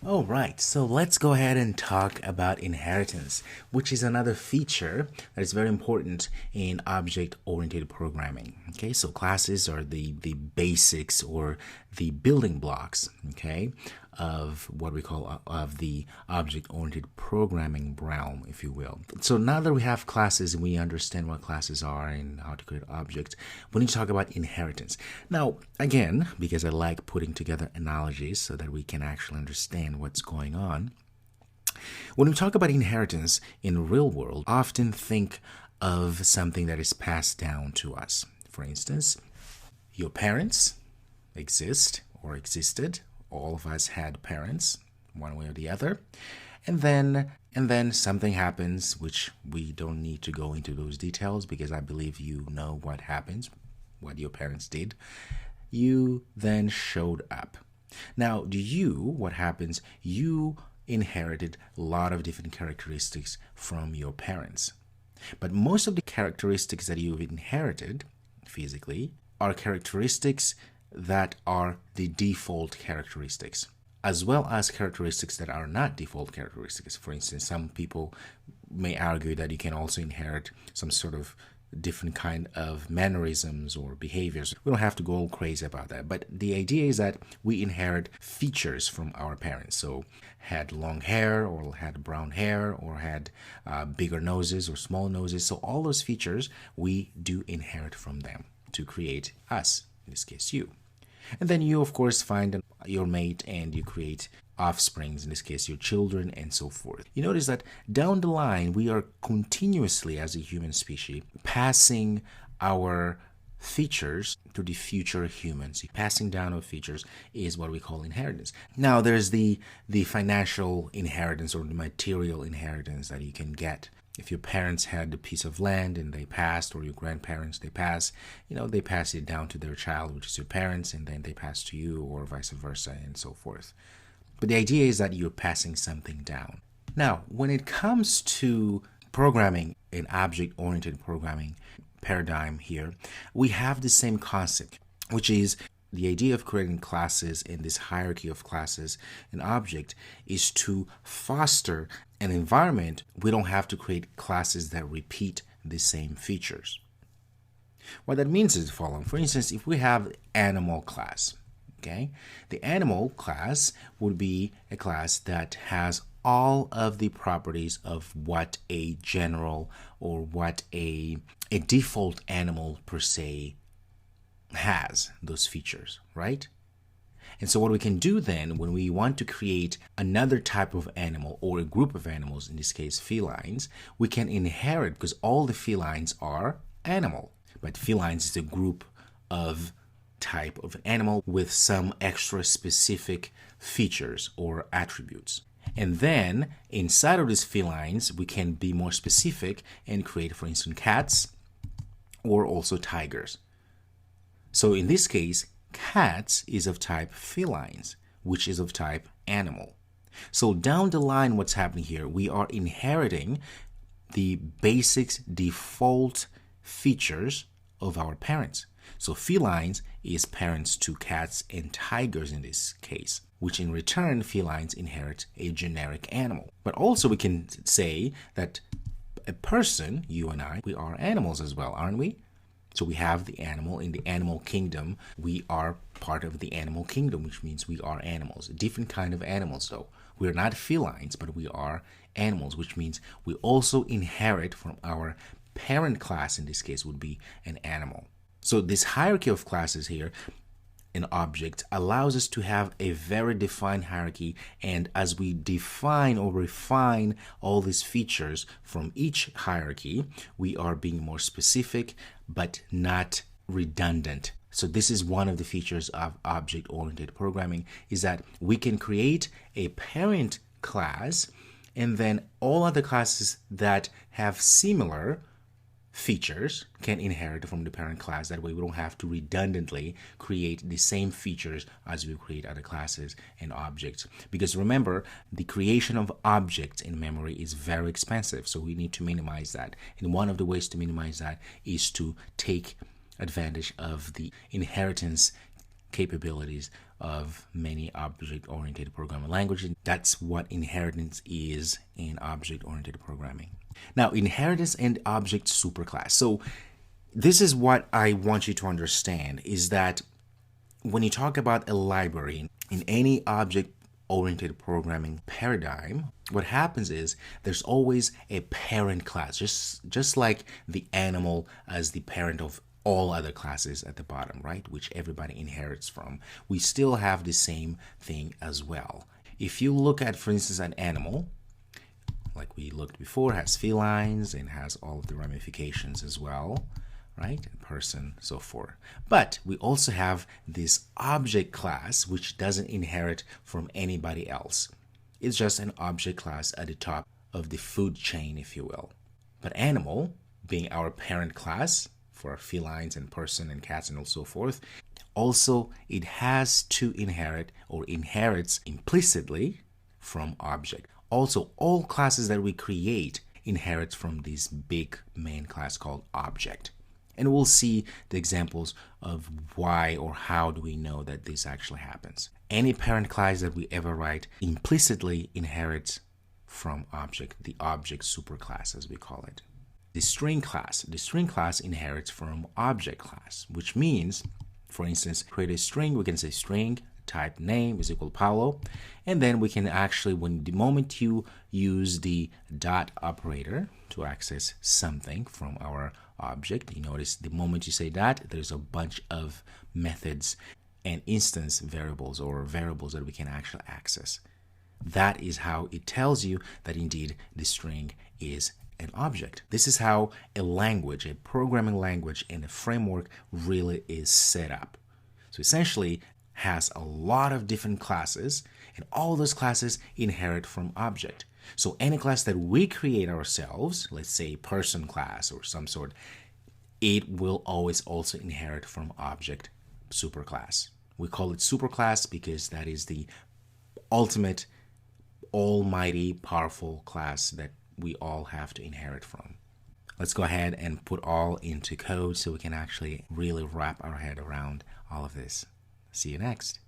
All right, so let's go ahead and talk about inheritance, which is another feature that is very important in object-oriented programming. Okay, so classes are the basics or the building blocks, okay, of what we call of the object-oriented programming realm, if you will. So now that we have classes and we understand what classes are and how to create objects, we need to talk about inheritance. Now, again, because I like putting together analogies so that we can actually understand what's going on. When we talk about inheritance in the real world, often think of something that is passed down to us. For instance, your parents exist or existed. All of us had parents, one way or the other. And then something happens, which we don't need to go into those details because I believe you know what happens, what your parents did. You then showed up. Now, what happens? You inherited a lot of different characteristics from your parents. But most of the characteristics that you've inherited physically are characteristics that are the default characteristics, as well as characteristics that are not default characteristics. For instance, some people may argue that you can also inherit some sort of different kind of mannerisms or behaviors. We don't have to go all crazy about that, but the idea is that we inherit features from our parents. So had long hair or had brown hair or had bigger noses or small noses. So all those features we do inherit from them to create us, in this case you. And then you, of course, find your mate and you create offsprings, in this case your children, and so forth. You notice that down the line we are continuously, as a human species, passing our features to the future humans. Passing down of features is what we call inheritance. Now there's the financial inheritance or the material inheritance that you can get. If your parents had a piece of land and they passed, or your grandparents, they pass, they pass it down to their child, which is your parents, and then they pass to you, or vice versa, and so forth. But the idea is that you're passing something down. Now, when it comes to programming, an object-oriented programming paradigm here, we have the same concept, which is the idea of creating classes in this hierarchy of classes and object is to foster an environment we don't have to create classes that repeat the same features. What that means is the following. For instance, if we have animal class, okay, the animal class would be a class that has all of the properties of what a general or what a default animal per se has, those features, right? And so what we can do then when we want to create another type of animal or a group of animals, in this case felines, we can inherit, because all the felines are animal. But felines is a group of type of animal with some extra specific features or attributes. And then inside of these felines, we can be more specific and create, for instance, cats or also tigers. So in this case, cats is of type felines, which is of type animal. So down the line, what's happening here, we are inheriting the basic default features of our parents. So felines is parents to cats and tigers in this case, which in return, felines inherit a generic animal. But also we can say that a person, you and I, we are animals as well, aren't we? So we have the animal in the animal kingdom. We are part of the animal kingdom, which means we are animals. A different kind of animals, though. We are not felines, but we are animals, which means we also inherit from our parent class, in this case, would be an animal. So this hierarchy of classes here, an object, allows us to have a very defined hierarchy, and as we define or refine all these features from each hierarchy, we are being more specific but not redundant. So this is one of the features of object-oriented programming, is that we can create a parent class and then all other classes that have similar features can inherit from the parent class. That way we don't have to redundantly create the same features as we create other classes and objects. Because remember, the creation of objects in memory is very expensive, so we need to minimize that. And one of the ways to minimize that is to take advantage of the inheritance capabilities of many object-oriented programming languages. That's what inheritance is in object-oriented programming. Now, inheritance and object superclass. So this is what I want you to understand, is that when you talk about a library in any object-oriented programming paradigm, what happens is there's always a parent class, just like the animal as the parent of all other classes at the bottom, right, which everybody inherits from. We still have the same thing as well. If you look at, for instance, an animal, like we looked before, has felines and has all of the ramifications as well, right? Person, so forth. But we also have this object class, which doesn't inherit from anybody else. It's just an object class at the top of the food chain, if you will. But animal, being our parent class for felines and person and cats and so forth, also it has to inherit or inherits implicitly from object. Also, all classes that we create inherit from this big main class called object. And we'll see the examples of why or how do we know that this actually happens. Any parent class that we ever write implicitly inherits from object, the object superclass as we call it. The string class inherits from object class, which means, for instance, create a string, we can say string type name is equal to Paulo, and then we can actually, when the moment you use the dot operator to access something from our object, you notice the moment you say that, there's a bunch of methods and instance variables or variables that we can actually access. That is how it tells you that indeed the string is an object. This is how a language, a programming language and a framework really is set up. So essentially has a lot of different classes, and all those classes inherit from object. So any class that we create ourselves, let's say person class or some sort, it will always also inherit from object superclass. We call it superclass because that is the ultimate, almighty, powerful class that we all have to inherit from. Let's go ahead and put all into code so we can actually really wrap our head around all of this. See you next.